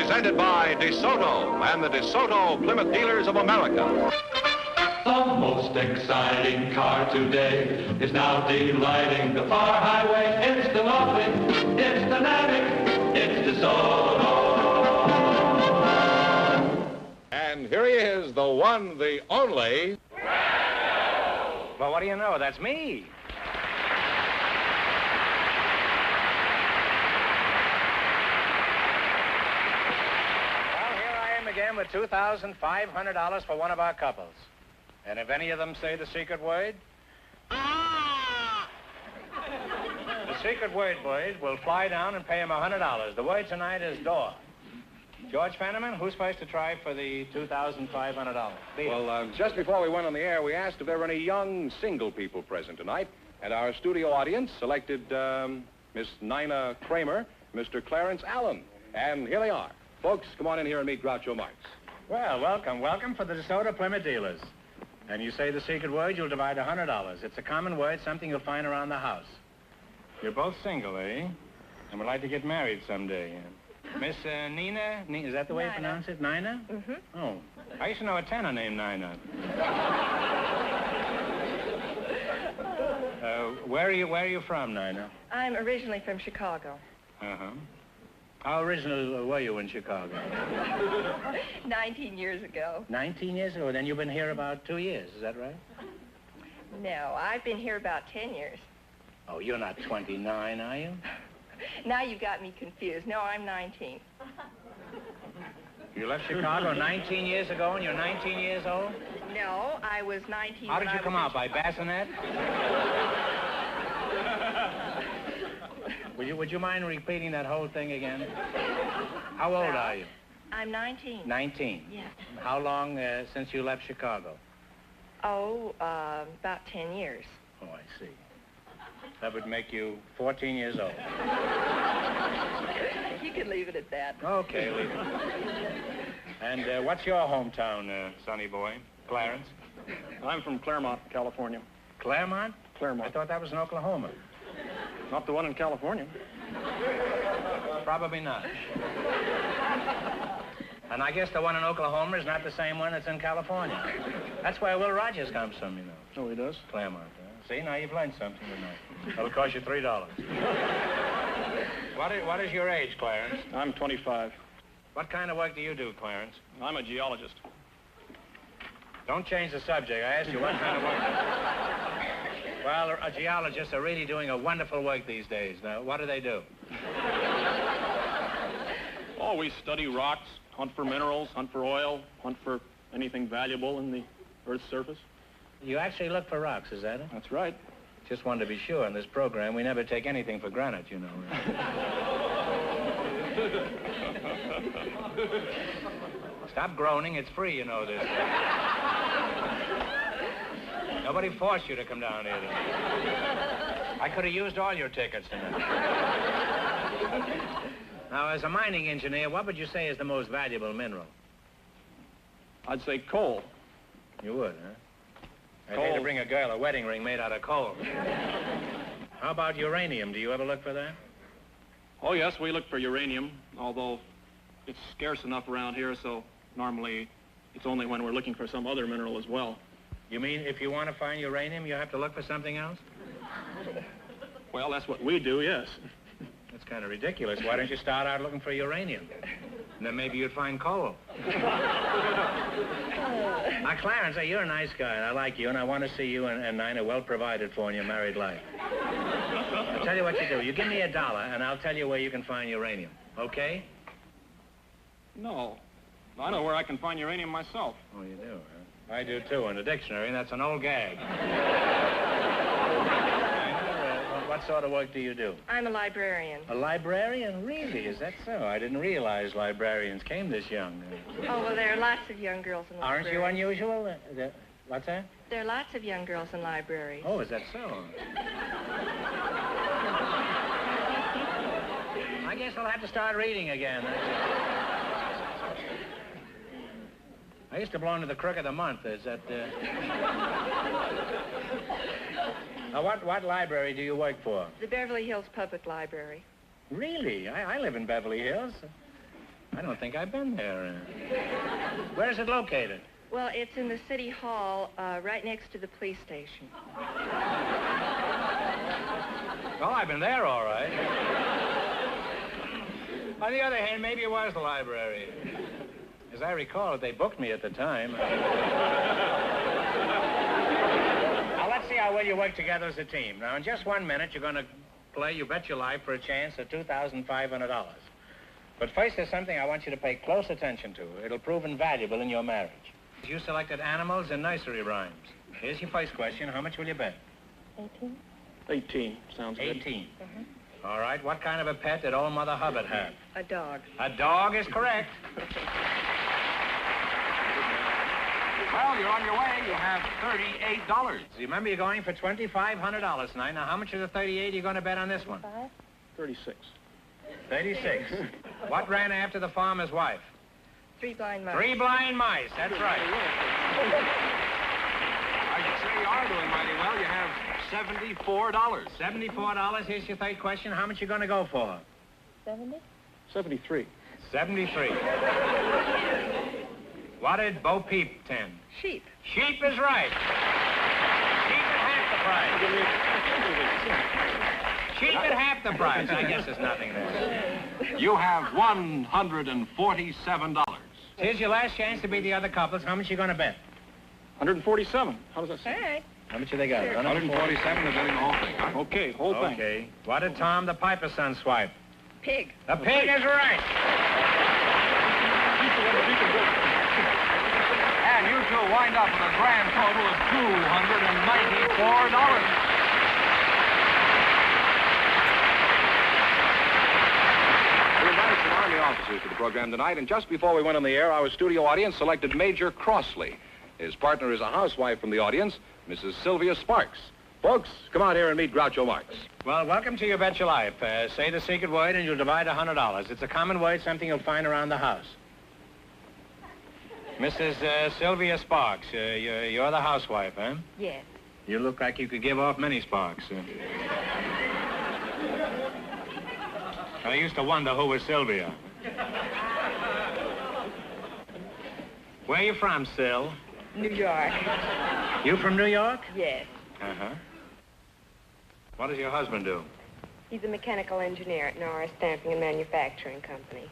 Presented by DeSoto and the DeSoto Plymouth Dealers of America. The most exciting car today is now delighting the far highway. It's the lovely, it's the Navig, it's DeSoto. And here he is, the one, the only... Well, what do you know? That's me. Well, here I am again with $2,500 for one of our couples. And if any of them say the secret word... The secret word, boys, will fly down and pay him $100. The word tonight is door. George Fenneman, who's supposed to try for the $2,500? Well, just before we went on the air, we asked if there were any young single people present tonight. And our studio audience selected Miss Nina Kramer, Mr. Clarence Allen. And here they are. Folks, come on in here and meet Groucho Marx. Well, welcome for the DeSoto Plymouth Dealers. And you say the secret word, you'll divide $100. It's a common word, something you'll find around the house. You're both single, eh? And would like to get married someday. Miss Nina, is that the way you pronounce it? Nina? Mm-hmm. Oh, I used to know a tenor named Nina. Where are you from, Nina? I'm originally from Chicago. Uh-huh. How original were you in Chicago? 19 years ago. 19 years ago? Then you've been here about 2 years, is that right? No, I've been here about 10 years. Oh, you're not 29, are you? Now you've got me confused. No, I'm 19. You left Chicago 19 years ago and you're 19 years old? No, I was 19 How did you come out, by bassinet? Would you mind repeating that whole thing again? How old are you? I'm 19. 19? Yeah. How long since you left Chicago? Oh, about 10 years. Oh, I see. That would make you 14 years old. You could leave it at that. Okay, leave it. And what's your hometown, sonny boy? Clarence? I'm from Claremont, California. Claremont? Claremont. I thought that was in Oklahoma. Not the one in California. Probably not. And I guess the one in Oklahoma is not the same one that's in California. That's where Will Rogers comes from, you know. Oh, he does? Claremont. See, now you've learned something tonight. That'll cost you $3. What is your age, Clarence? I'm 25. What kind of work do you do, Clarence? I'm a geologist. Don't change the subject. I asked you what kind of work. Well, geologists are really doing a wonderful work these days. Now, what do they do? Oh, we study rocks, hunt for minerals, hunt for oil, hunt for anything valuable in the Earth's surface. You actually look for rocks, is that it? That's right. Just wanted to be sure in this program we never take anything for granted, you know. Stop groaning, it's free, you know this. Nobody forced you to come down here tonight. I could have used all your tickets tonight. Now, as a mining engineer, what would you say is the most valuable mineral? I'd say coal. You would, huh? I'd Coal. hate to bring a girl a wedding ring made out of coal. How about uranium? Do you ever look for that? Oh, yes, we look for uranium, although it's scarce enough around here, so normally it's only when we're looking for some other mineral as well. You mean if you want to find uranium, you have to look for something else? Well, that's what we do, yes. That's kind of ridiculous. Why don't you start out looking for uranium? And then maybe you'd find coal. Now, Clarence, hey, you're a nice guy, and I like you, and I want to see you and Nina well provided for in your married life. I'll tell you what you do. You give me $1, and I'll tell you where you can find uranium. Okay? No. I know where I can find uranium myself. Oh, you do, huh? I do, too, in the dictionary, and that's an old gag. What sort of work do you do? I'm a librarian. A librarian? Really? Is that so? I didn't realize librarians came this young. Oh, well, there are lots of young girls in libraries. Aren't you unusual? What's that? There are lots of young girls in libraries. Oh, is that so? I guess I'll have to start reading again. I used to belong to the Crook of the Month. Is that... Now, what library do you work for? The Beverly Hills Public Library. Really? I live in Beverly Hills. I don't think I've been there. Where is it located? Well, it's in the city hall, right next to the police station. Oh, I've been there, all right. On the other hand, maybe it was the library. As I recall, they booked me at the time. Now, let's see how well you work together as a team. Now, in just 1 minute, you're going to play You Bet Your Life for a chance at $2,500. But first, there's something I want you to pay close attention to. It'll prove invaluable in your marriage. You selected animals and nursery rhymes. Here's your first question. How much will you bet? 18. 18. Sounds good. 18. All right. What kind of a pet did old Mother Hubbard have? A dog. A dog is correct. Well, you're on your way. You have $38. Remember, you're going for $2,500 tonight. Now, how much of the 38 are you going to bet on this one? 36. 36. What ran after the farmer's wife? 3 blind mice. 3 blind mice. That's right. I should say you are doing mighty well. You have $74. $74. Here's your third question. How much you going to go for? 70. 73. 73. What did Bo Peep tend? Sheep. Sheep is right. Sheep at half the price. Sheep at half the price. I guess there's nothing there. You have $147. Here's your last chance to beat the other couples. How much you going to bet? 147. How does that sound? All right. How much have they got? 147 is betting the whole thing, huh? Okay, whole thing. Okay. What did Tom the Piper's son swipe? Pig. The pig is right. And you two wind up with a grand total of $294. We invited some Army officers to the program tonight, and just before we went on the air, our studio audience selected Major Crossley. His partner is a housewife from the audience, Mrs. Sylvia Sparks. Folks, come out here and meet Groucho Marx. Well, welcome to You Bet Your Life. Say the secret word and you'll divide $100. It's a common word, something you'll find around the house. Mrs. Sylvia Sparks, you're the housewife, huh? Yes. You look like you could give off many sparks. I used to wonder who was Sylvia. Where are you from, Syl? New York. You from New York? Yes. Uh-huh. What does your husband do? He's a mechanical engineer at Norris Stamping and Manufacturing Company.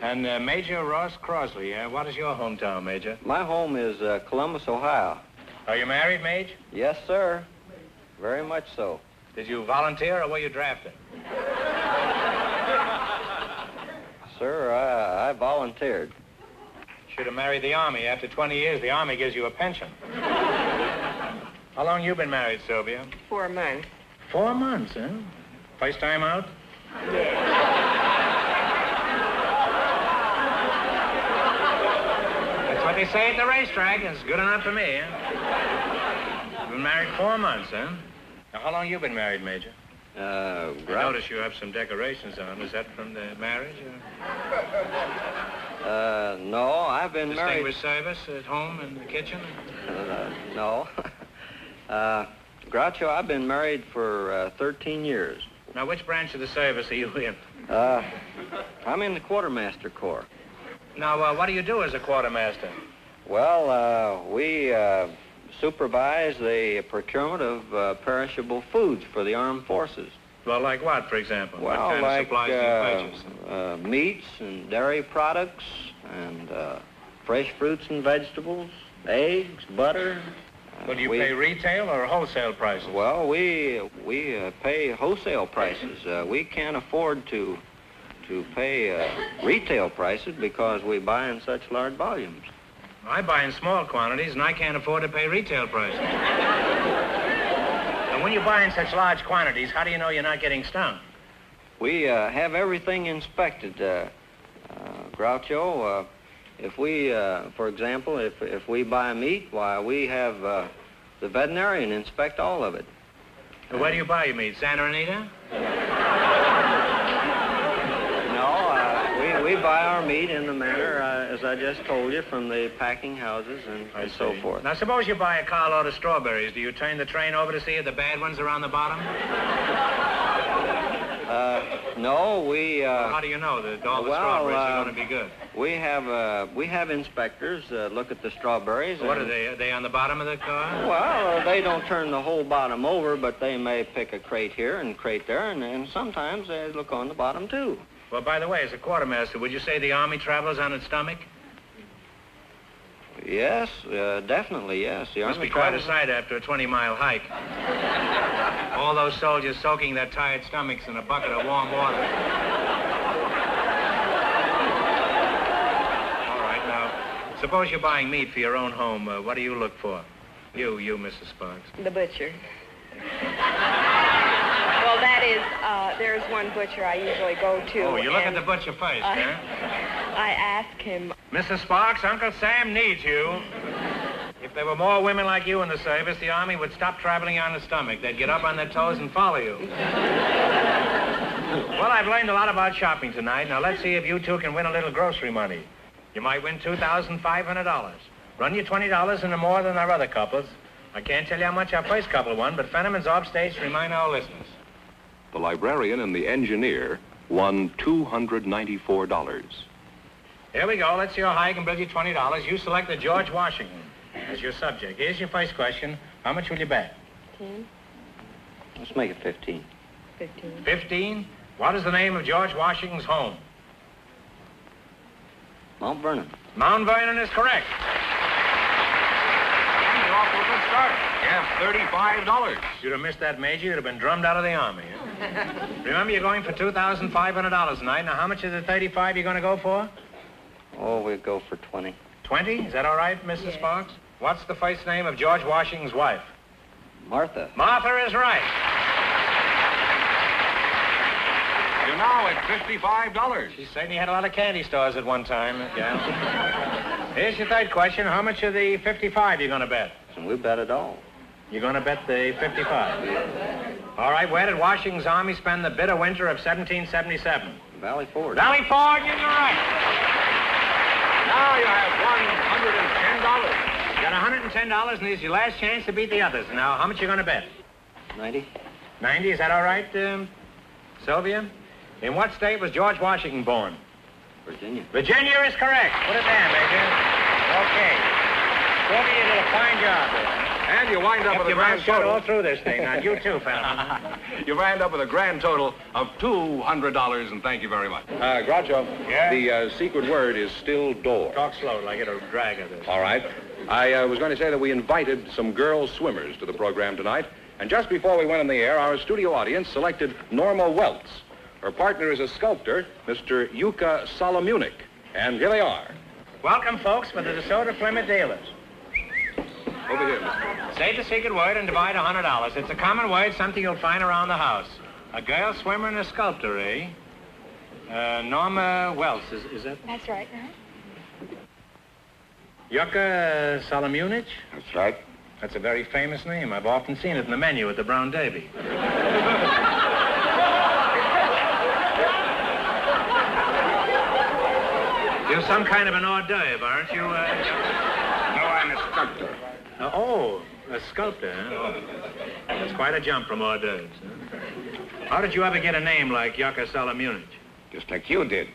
And Major Ross Crosley, what is your hometown, Major? My home is Columbus, Ohio. Are you married, Maj? Yes, sir. Very much so. Did you volunteer or were you drafted? Sir, I volunteered. Should have married the Army. After 20 years, the Army gives you a pension. How long you been married, Sylvia? 4 months. 4 months, huh? First time out? Yes. That's what they say at the racetrack. It's good enough for me, huh? You've been married 4 months, huh? Now, how long you been married, Major? I notice you have some decorations on. Is that from the marriage? No, I've been married... Distinguished service at home in the kitchen? No. Groucho, I've been married for 13 years. Now, which branch of the service are you in? I'm in the Quartermaster Corps. Now, what do you do as a quartermaster? Well, we supervise the procurement of perishable foods for the armed forces. Well, like what, for example? Well, what kind like of supplies do you purchase? Meats and dairy products and fresh fruits and vegetables, eggs, butter. Well, do you pay retail or wholesale prices? Well, we pay wholesale prices. We can't afford to pay retail prices because we buy in such large volumes. I buy in small quantities, and I can't afford to pay retail prices. And when you buy in such large quantities, how do you know you're not getting stung? We have everything inspected, Groucho. If we, for example, if we buy meat, why, we have the veterinarian inspect all of it. Well, where do you buy your meat? Santa Anita? No, we buy our meat in the manner, as I just told you, from the packing houses and so forth. Now, suppose you buy a carload of strawberries. Do you turn the train over to see if the bad ones are on the bottom? No, we... How do you know that all the strawberries are going to be good? We have inspectors look at the strawberries. What are they? Are they on the bottom of the car? Well, they don't turn the whole bottom over, but they may pick a crate here and crate there, and sometimes they look on the bottom, too. Well, by the way, as a quartermaster, would you say the Army travels on its stomach? Yes, definitely, yes. The Must Army be quite a travels... sight after a 20-mile hike. All those soldiers soaking their tired stomachs in a bucket of warm water. All right, now, suppose you're buying meat for your own home. What do you look for? You, Mrs. Sparks. The butcher. Well, that is, there's one butcher I usually go to. Oh, you look at the butcher first, huh? I ask him. Mrs. Sparks, Uncle Sam needs you. If there were more women like you in the service, the Army would stop traveling on the stomach. They'd get up on their toes and follow you. Well, I've learned a lot about shopping tonight. Now, let's see if you two can win a little grocery money. You might win $2,500. Run you $20 into more than our other couples. I can't tell you how much our first couple won, but Fenneman's offstage remind our listeners. The librarian and the engineer won $294. Here we go. Let's see your high can build you $20. You select the George Washington as your subject. Here's your first question. How much will you bet? 15. Let's make it 15. 15. 15? What is the name of George Washington's home? Mount Vernon. Mount Vernon is correct. And you're off to a good start. You have $35. You'd have missed that, Major. You'd have been drummed out of the Army. Huh? Remember, you're going for $2,500 tonight. Now, how much of the 35 you're going to go for? Oh, we'll go for 20. 20? Is that all right, Mrs. Yes. Sparks? What's the first name of George Washington's wife? Martha. Martha is right. You're now at $55. She certainly had a lot of candy stores at one time, yeah. Here's your third question. How much of the 55 you going to bet? And we bet it all. You're going to bet the 55. All right, where did Washington's army spend the bitter winter of 1777? Valley Forge. Valley Forge, you're right. Now you have $110. You got $110, and this is your last chance to beat the others. Now, how much you going to bet? 90. 90, is that all right, Sylvia? In what state was George Washington born? Virginia. Virginia is correct. Put it down, Major. Okay. Sylvia, you did a fine job there. And you wind up Kept with a your mouth grand shut all total. through this thing. Now, you too, Fenneman. You wind up with a grand total of $200, and thank you very much. Groucho, Yeah? the secret word is still door. Talk slow, like it'll drag of this. All right. I was going to say that we invited some girl swimmers to the program tonight, and just before we went on the air, our studio audience selected Norma Weltz. Her partner is a sculptor, Mr. Yuka Solomunik, and here they are. Welcome, folks, for the DeSoto Plymouth dealers. Over here, Mr. Say the secret word and divide $100. It's a common word, something you'll find around the house. A girl swimmer and a sculptor, eh? Norma Wells, is that? That's right. Yuka Solomunik? That's right. That's a very famous name. I've often seen it in the menu at the Brown Davy. You're some kind of an hors d'oeuvre, aren't you? No, I'm a sculptor. A sculptor, huh? That's quite a jump from hors d'oeuvres, huh? How did you ever get a name like Yuka Solomunik? Just like you did.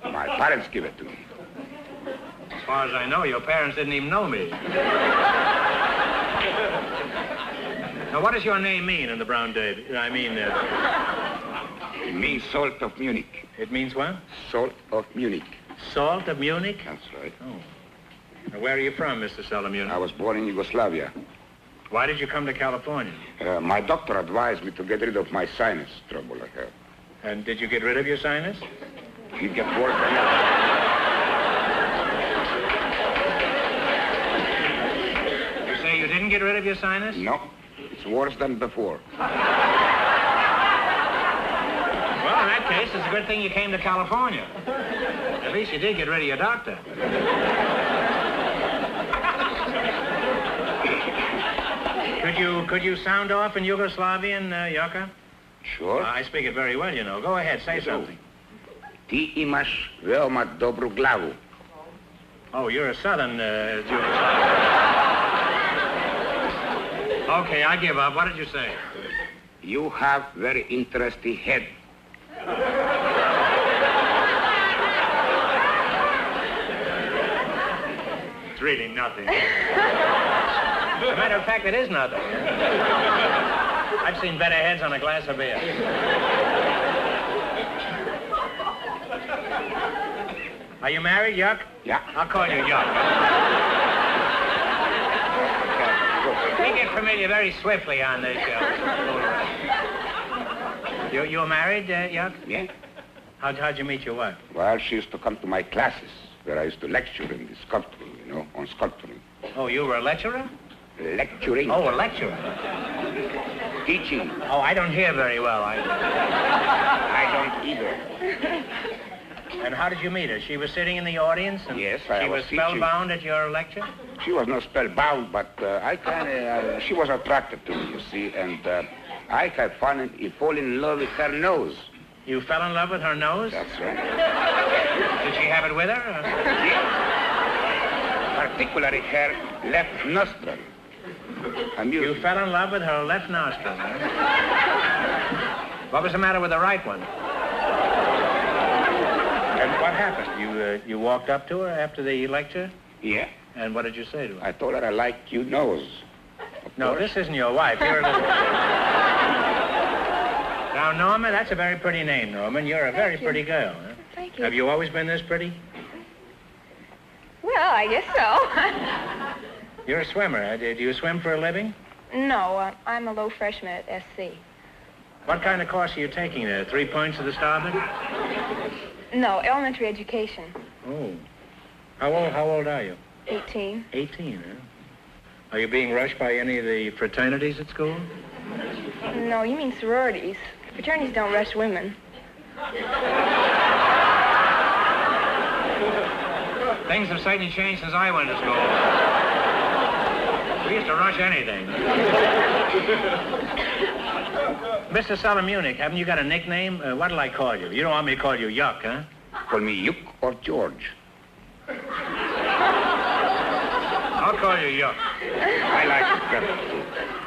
My parents give it to me. As far as I know, your parents didn't even know me. Now, what does your name mean in the Brown Davy? It means salt of Munich. It means what? Salt of Munich. Salt of Munich? That's right. Oh. Now, where are you from, Mr. Solomunik? I was born in Yugoslavia. Why did you come to California? My doctor advised me to get rid of my sinus trouble I have. And did you get rid of your sinus? It gets worse than ever. You say you didn't get rid of your sinus? No, it's worse than before. Well, in that case, it's a good thing you came to California. At least you did get rid of your doctor. Could you sound off in Yugoslavian, Yuka? Sure. I speak it very well, you know. Go ahead, say something. Ti imaš veoma dobru glavu. Oh, you're a southern Yugoslavian. Okay, I give up. What did you say? You have very interesting head. It's really nothing. As a matter of fact, it is nothing. I've seen better heads on a glass of beer. Are you married, Yuck? Yeah. I'll call you Yuck. We get familiar very swiftly on this show. You were married, Yuck? Yeah. How'd you meet your wife? Well, she used to come to my classes where I used to lecture in the sculpturing, on sculpturing. Oh, you were a lecturer? Lecturing. Oh, a lecturer. Teaching. Oh, I don't hear very well. I don't either. And how did you meet her? She was sitting in the audience? And Yes, she was spellbound at your lecture? She was not spellbound, but she was attracted to me, you see, and I had fall in love with her nose. You fell in love with her nose? That's right. Did she have it with her? Yes. Particularly her left nostril. You fell in love with her left nostril, huh? What was the matter with the right one? And what happened? You walked up to her after the lecture? Yeah. And what did you say to her? I told her I like your nose. No, this isn't your wife. You're a little... Now, Norma, that's a very pretty name, Norman. You're a very pretty girl. Huh? Thank you. Have you always been this pretty? Well, I guess so. You're a swimmer. Huh? Do you swim for a living? No, I'm a low freshman at SC. What kind of course are you taking there? 3 points to the starboard? No, elementary education. Oh. How old are you? 18. 18, huh? Are you being rushed by any of the fraternities at school? No, you mean sororities. Fraternities don't rush women. Things have certainly changed since I went to school. We used to rush anything. Mr. Solomunic, haven't you got a nickname? What'll I call you? You don't want me to call you Yuck, huh? Call me Yuck or George. I'll call you Yuck. I like it better.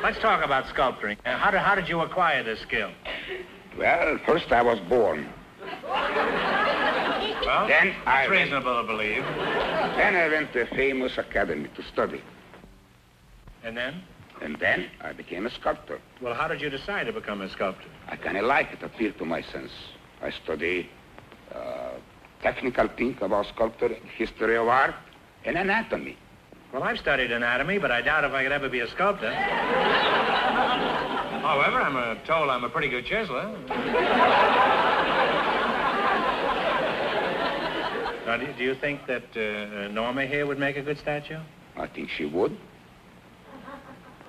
Let's talk about sculpturing. How did you acquire this skill? Well, first I was born. Well, Then that's reasonable to believe. Then I went to a famous academy to study. And then? And then I became a sculptor. Well, how did you decide to become a sculptor? I kind of like it, appealed to my sense. I study technical thing about sculpture, history of art, and anatomy. Well, I've studied anatomy, but I doubt if I could ever be a sculptor. However, I'm told I'm a pretty good chiseler. Now, do you think that Norma here would make a good statue? I think she would.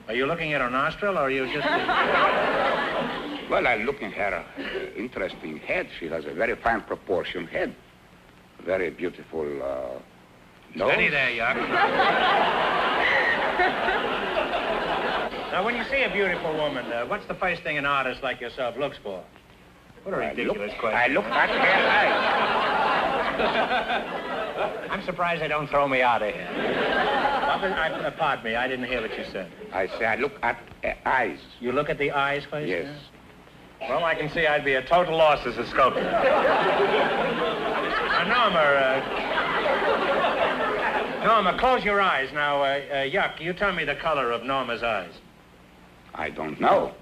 Are you looking at her nostril, or are you just... Well, I look at her interesting head. She has a very fine proportion head. Very beautiful nose. Steady there, Yuck. Now, when you see a beautiful woman, what's the first thing an artist like yourself looks for? What a ridiculous question. I look at her eyes. I'm surprised they don't throw me out of here. Pardon me, I didn't hear what you said. I say I look at her eyes. You look at the eyes first? Yes. Yeah? Well, I can see I'd be a total loss as a sculptor. Now, Norma, close your eyes. Now, Yuck, you tell me the color of Norma's eyes. I don't know.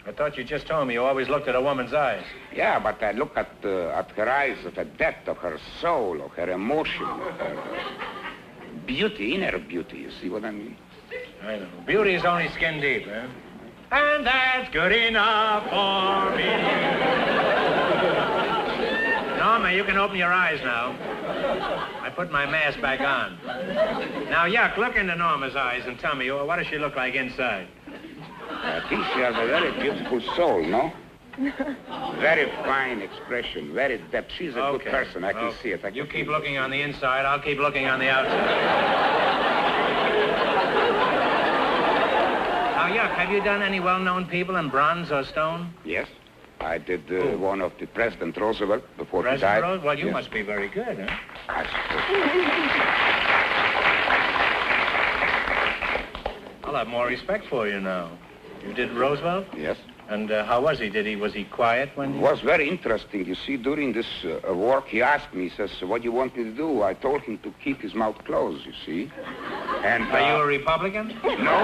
I thought you just told me you always looked at a woman's eyes. Yeah, but I look at her eyes, at the depth of her soul, of her emotion, of her beauty, inner beauty. You see what I mean? I know. Beauty is only skin deep, huh? And that's good enough for me. Norma, you can open your eyes now. I put my mask back on. Now, Yuck, look into Norma's eyes and tell me, what does she look like inside? I think she has a very beautiful soul, no? Very fine expression, very depth. She's a good person. I can see it. You keep looking on the inside, I'll keep looking on the outside. Now, Yuck, have you done any well-known people in bronze or stone? Yes. I did one of the President Roosevelt before he died. President Roosevelt? Well, you must be very good, huh? I suppose. I'll have more respect for you now. You did Roosevelt? Yes. And how was he? Was he quiet when It was very interesting. You see, during this work, he asked me, he says, what do you want me to do? I told him to keep his mouth closed, you see. And, Are you a Republican? No.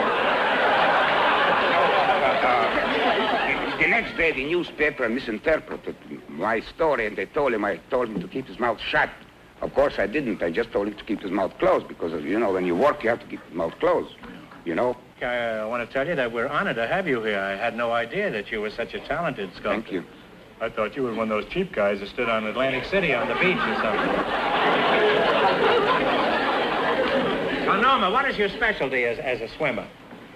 The next day, the newspaper misinterpreted my story, and I told him to keep his mouth shut. Of course, I didn't. I just told him to keep his mouth closed because, you know, when you work, you have to keep your mouth closed, you know. I want to tell you that we're honored to have you here. I had no idea that you were such a talented sculptor. Thank you. I thought you were one of those cheap guys that stood on Atlantic City on the beach or something. Now, Norma, what is your specialty as a swimmer?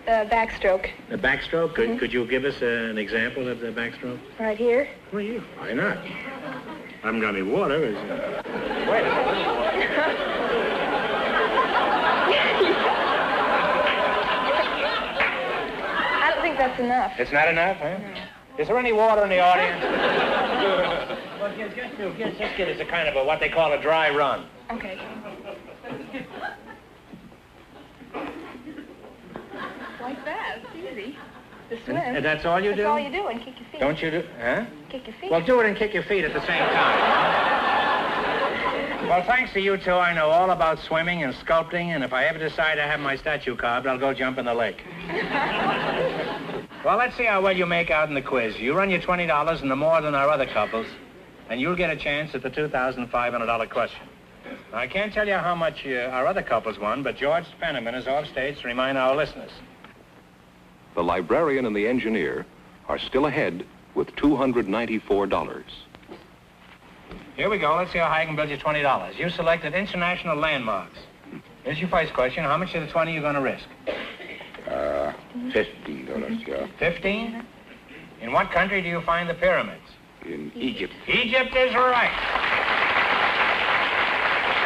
Backstroke. The backstroke? Could you give us an example of the backstroke? Right here. Well, why not? I haven't got any water. Wait a minute. I don't think that's enough. It's not enough, huh? No. Is there any water in the audience? Well, just get us a kind of what they call a dry run. Okay. Like that. It's easy. To swim. And that's all you do? That's all you do, and kick your feet. Don't you do? Huh? Kick your feet. Well, do it and kick your feet at the same time. Well, thanks to you two, I know all about swimming and sculpting, and if I ever decide to have my statue carved, I'll go jump in the lake. Well, let's see how well you make out in the quiz. You run your $20 into more than our other couples, and you'll get a chance at the $2,500 question. Now, I can't tell you how much our other couples won, but George Fenneman is off stage to remind our listeners. The librarian and the engineer are still ahead with $294. Here we go. Let's see how high I can build you $20. You selected international landmarks. Here's your first question. How much of the 20 are you going to risk? $15, yeah. 15? In what country do you find the pyramids? In Egypt. Egypt is right.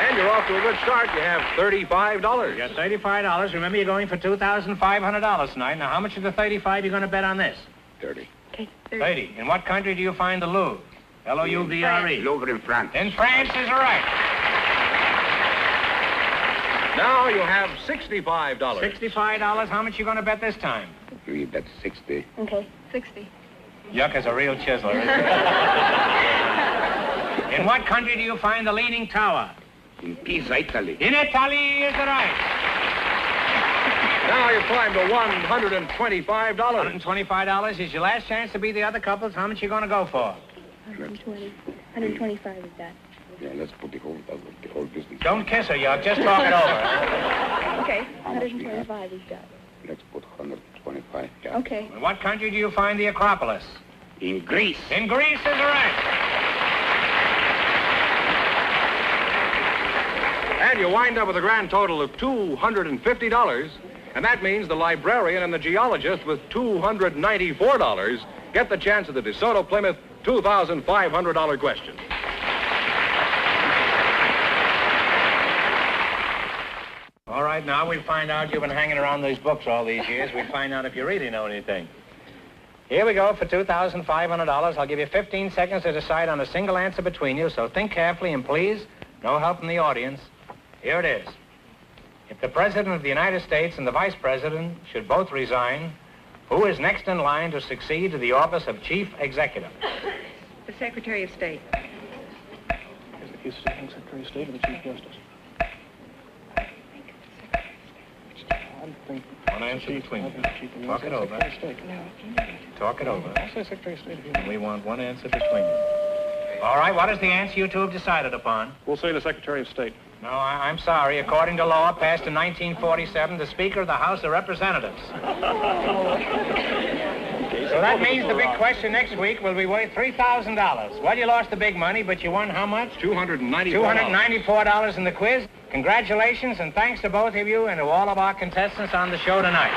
And you're off to a good start. You have $35. You got $35. Remember, you're going for $2,500 tonight. Now, how much of the 35 are you going to bet on this? 30. Okay. 30. In what country do you find the Louvre? L-O-U-V-R-E. Louvre in France. In France is right. Now you have $65. $65. How much are you going to bet this time? We bet 60. Okay. 60. Yuck is a real chiseler, isn't it? In what country do you find the Leaning Tower? In Pisa, Italy. In Italy is right. Now you've climbed to $125. $125 is your last chance to beat the other couples. How much are you going to go for? 120. 125 is that. Yeah, let's put the whole business. Don't kiss her, Yuck. Just talk it over. Okay. How much we have? 125 is that. Let's put 125. Yeah. Okay. In what country do you find the Acropolis? In Greece. In Greece is right. And you wind up with a grand total of $250. And that means the librarian and the geologist with $294 get the chance at the DeSoto Plymouth $2,500 question. All right, now we find out you've been hanging around these books all these years. We find out if you really know anything. Here we go for $2,500. I'll give you 15 seconds to decide on a single answer between you, so think carefully and please, no help from the audience. Here it is. If the President of the United States and the Vice President should both resign, who is next in line to succeed to the office of Chief Executive? The Secretary of State. Is the Secretary of State or the Chief Justice? I think One answer between you. Talk it over. Talk it over. I'll say Secretary of State. And we want one answer between you. All right, what is the answer you two have decided upon? We'll say the Secretary of State. No, I'm sorry. According to law passed in 1947, the Speaker of the House of Representatives. So that means the big question next week will be worth $3,000. Well, you lost the big money, but you won how much? $294. $294 in the quiz. Congratulations, and thanks to both of you and to all of our contestants on the show tonight.